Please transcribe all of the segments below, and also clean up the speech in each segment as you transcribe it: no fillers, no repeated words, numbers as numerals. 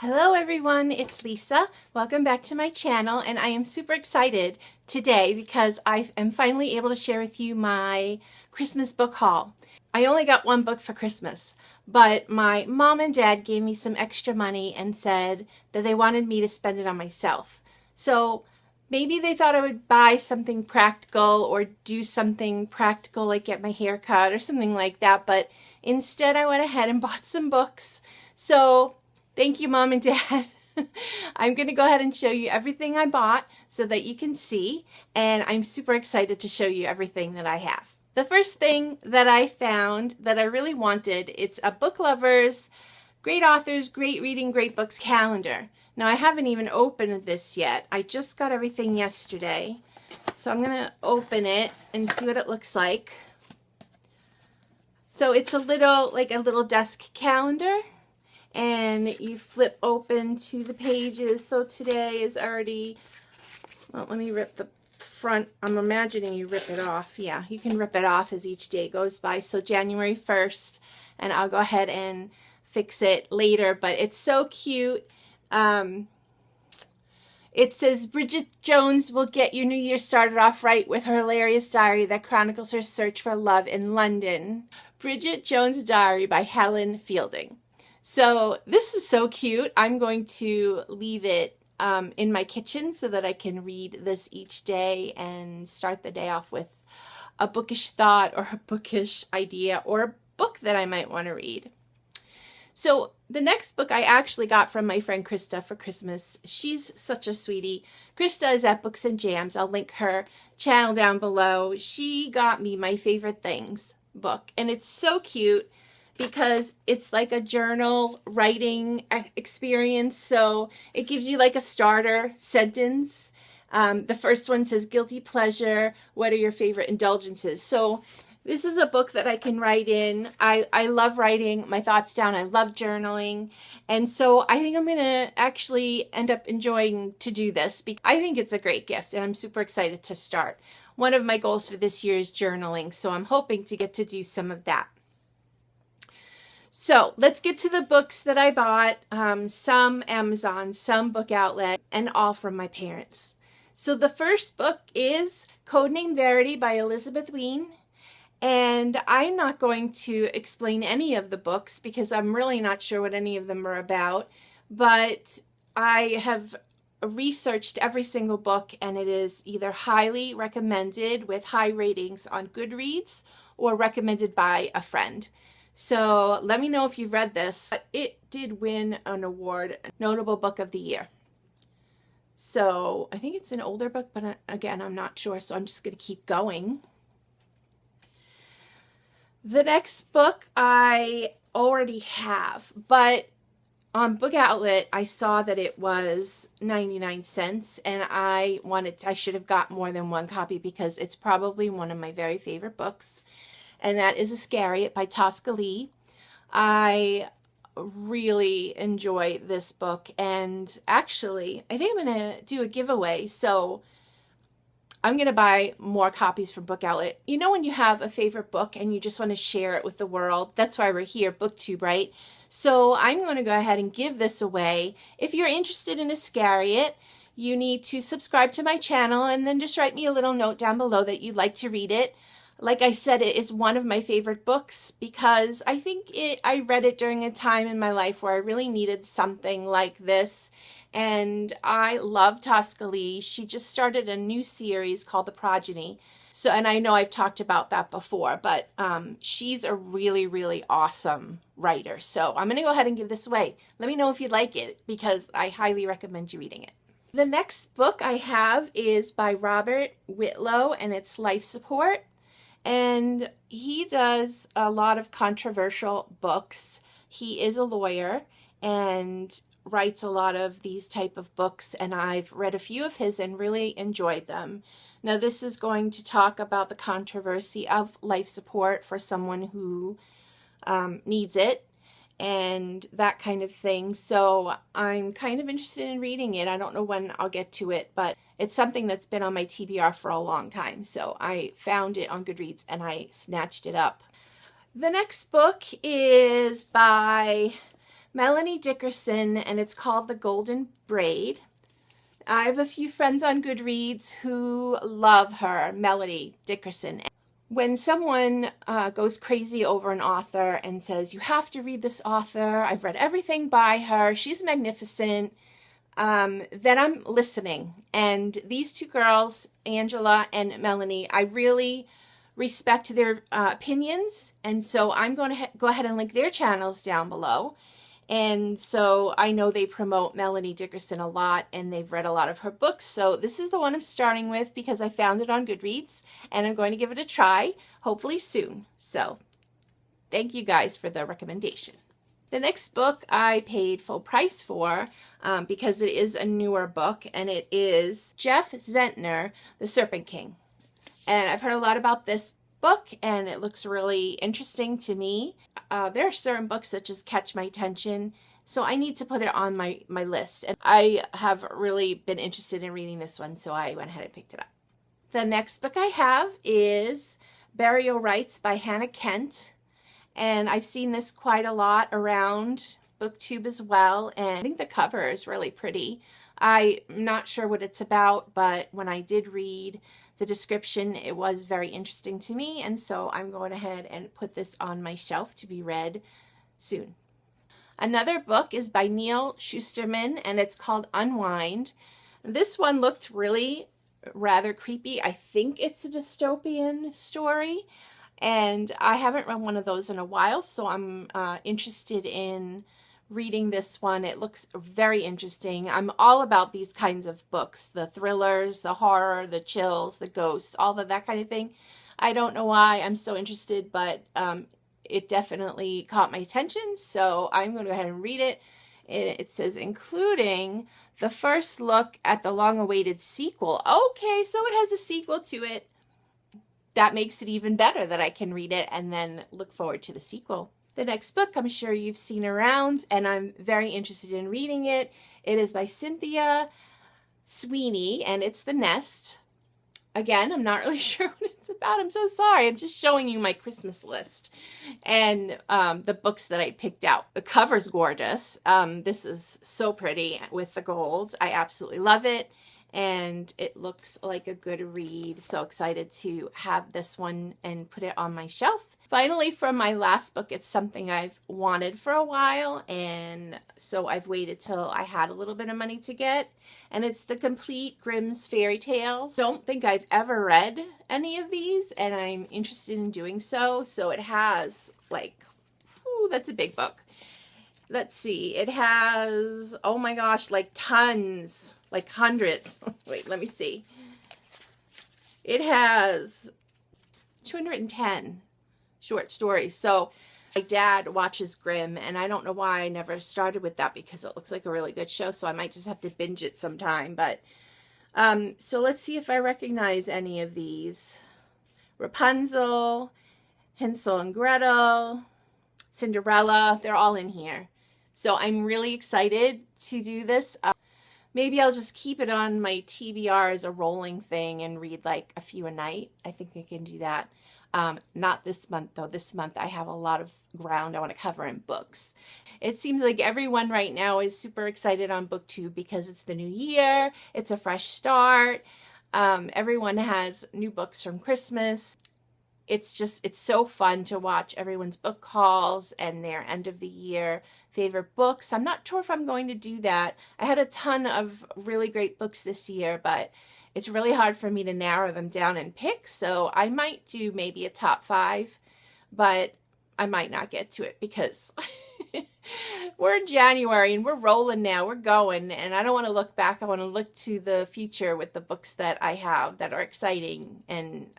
Hello everyone, it's Lisa. Welcome back to my channel, and I am super excited today because I am finally able to share with you my Christmas book haul. I only got one book for Christmas, but my mom and dad gave me some extra money and said that they wanted me to spend it on myself. So maybe they thought I would buy something practical or do something practical like get my hair cut or something like that, but instead I went ahead and bought some books. So thank you, Mom and Dad. I'm going to go ahead and show you everything I bought so that you can see, and I'm super excited to show you everything that I have. The first thing that I found that I really wanted, it's a Book Lovers, Great Authors, Great Reading, Great Books calendar. Now, I haven't even opened this yet. I just got everything yesterday, so I'm going to open it and see what it looks like. So it's a little desk calendar. And you flip open to the pages. So today is already, well, let me rip the front. I'm imagining you rip it off. Yeah, you can rip it off as each day goes by. So January 1st, and I'll go ahead and fix it later, but it's so cute. It says, Bridget Jones will get your new year started off right with her hilarious diary that chronicles her search for love in London. Bridget Jones' Diary by Helen Fielding. So this is so cute. I'm going to leave it in my kitchen so that I can read this each day and start the day off with a bookish thought or a bookish idea or a book that I might want to read. So the next book I actually got from my friend Krista for Christmas. She's such a sweetie. Krista is at Books and Jams. I'll link her channel down below. She got me My Favorite Things book, and it's so cute because it's like a journal writing experience. So it gives you like a starter sentence. The first one says, guilty pleasure, what are your favorite indulgences? So this is a book that I can write in. I love writing my thoughts down. I love journaling. And so I think I'm going to actually end up enjoying to do this because I think it's a great gift and I'm super excited to start. One of my goals for this year is journaling. So I'm hoping to get to do some of that. So let's get to the books that I bought, some Amazon, some Book Outlet, and all from my parents. So the first book is Codename Verity by Elizabeth Wein. And I'm not going to explain any of the books because I'm really not sure what any of them are about. But I have researched every single book, and it is either highly recommended with high ratings on Goodreads or recommended by a friend. So let me know if you've read this. It did win an award, Notable Book of the Year. So I think it's an older book, but again, I'm not sure. So I'm just going to keep going. The next book I already have, but on Book Outlet, I saw that it was 99 cents, and I should have got more than one copy because it's probably one of my very favorite books. And that is Iscariot by Tosca Lee. I really enjoy this book, and actually, I think I'm going to do a giveaway, so I'm going to buy more copies from Book Outlet. You know when you have a favorite book and you just want to share it with the world? That's why we're here, BookTube, right? So I'm going to go ahead and give this away. If you're interested in Iscariot, you need to subscribe to my channel and then just write me a little note down below that you'd like to read it. Like I said, it is one of my favorite books because I think I read it during a time in my life where I really needed something like this. And I love Tosca Lee. She just started a new series called The Progeny. So, and I know I've talked about that before, but she's a really, really awesome writer. So I'm going to go ahead and give this away. Let me know if you like it because I highly recommend you reading it. The next book I have is by Robert Whitlow, and it's Life Support. And he does a lot of controversial books. He is a lawyer and writes a lot of these type of books, and I've read a few of his and really enjoyed them. Now this is going to talk about the controversy of life support for someone who needs it and that kind of thing. So I'm kind of interested in reading it. I don't know when I'll get to it, but it's something that's been on my TBR for a long time. So I found it on Goodreads and I snatched it up. The next book is by Melanie Dickerson, and it's called The Golden Braid. I have a few friends on Goodreads who love her, Melanie Dickerson. When someone goes crazy over an author and says, you have to read this author, I've read everything by her, she's magnificent, then I'm listening. And these two girls, Angela and Melanie, I really respect their opinions. And so I'm going to go ahead and link their channels down below. And so I know they promote Melanie Dickerson a lot, and they've read a lot of her books. So this is the one I'm starting with because I found it on Goodreads, and I'm going to give it a try, hopefully soon. So thank you guys for the recommendation. The next book I paid full price for because it is a newer book, and it is Jeff Zentner, The Serpent King. And I've heard a lot about this book, and it looks really interesting to me. There are certain books that just catch my attention, so I need to put it on my list. And I have really been interested in reading this one, so I went ahead and picked it up. The next book I have is Burial Rites by Hannah Kent, and I've seen this quite a lot around BookTube as well, and I think the cover is really pretty. I'm not sure what it's about, but when I did read the description, it was very interesting to me, and so I'm going ahead and put this on my shelf to be read soon. Another book is by Neal Shusterman, and it's called Unwind. This one looked really rather creepy. I think it's a dystopian story, and I haven't read one of those in a while, so I'm interested in reading this one. It looks very interesting. I'm all about these kinds of books, the thrillers, the horror, the chills, the ghosts, all of that kind of thing. I don't know why I'm so interested, but it definitely caught my attention, so I'm going to go ahead and read it. It says, including the first look at the long-awaited sequel. Okay, so it has a sequel to it. That makes it even better that I can read it and then look forward to the sequel. The next book I'm sure you've seen around, and I'm very interested in reading it. It is by Cynthia Sweeney, and it's The Nest. Again, I'm not really sure what it's about. I'm so sorry. I'm just showing you my Christmas list and the books that I picked out. The cover's gorgeous. This is so pretty with the gold. I absolutely love it, and it looks like a good read. So excited to have this one and put it on my shelf. Finally, from my last book, it's something I've wanted for a while, and so I've waited till I had a little bit of money to get, and it's the Complete Grimm's Fairy Tales. Don't think I've ever read any of these, and I'm interested in doing so. So it has, like, ooh, that's a big book. Let's see, it has, oh my gosh, like tons, like hundreds. Wait, let me see. It has 210 short stories. So my dad watches Grimm, and I don't know why I never started with that because it looks like a really good show, so I might just have to binge it sometime. But so let's see if I recognize any of these. Rapunzel, Hansel and Gretel, Cinderella, they're all in here. So I'm really excited to do this. Maybe I'll just keep it on my TBR as a rolling thing and read like a few a night. I think I can do that. Not this month, though. This month I have a lot of ground I want to cover in books. It seems like everyone right now is super excited on BookTube because it's the new year. It's a fresh start. Everyone has new books from Christmas. It's so fun to watch everyone's book hauls and their end of the year favorite books. I'm not sure if I'm going to do that. I had a ton of really great books this year, but it's really hard for me to narrow them down and pick. So I might do maybe a top 5, but I might not get to it because we're in January and we're rolling now. We're going, and I don't want to look back. I want to look to the future with the books that I have that are exciting and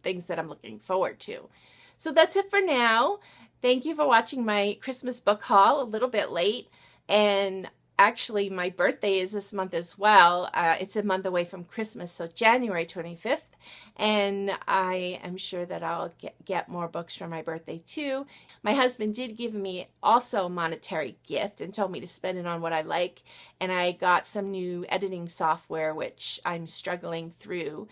things that I'm looking forward to. So that's it for now. Thank you for watching my Christmas book haul, a little bit late. And actually, my birthday is this month as well. It's a month away from Christmas, so January 25th. And I am sure that I'll get more books for my birthday too. My husband did give me also a monetary gift and told me to spend it on what I like. And I got some new editing software, which I'm struggling through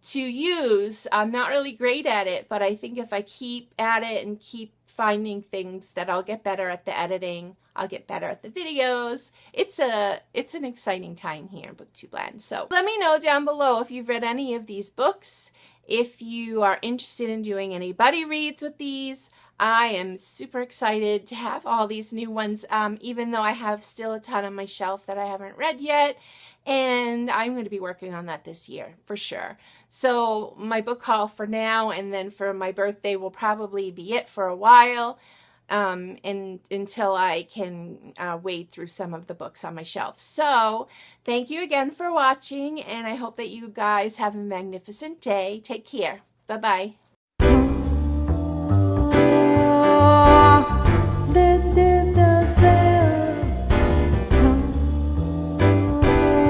to use. I'm not really great at it, but I think if I keep at it and keep finding things that I'll get better at the editing. I'll get better at the videos. It's an exciting time here in BookTubeland. So let me know down below if you've read any of these books. If you are interested in doing any buddy reads with these, I am super excited to have all these new ones, even though I have still a ton on my shelf that I haven't read yet. And I'm going to be working on that this year for sure. So my book haul for now and then for my birthday will probably be it for a while. And until I can wade through some of the books on my shelf. So thank you again for watching, and I hope that you guys have a magnificent day. Take care. Bye-bye.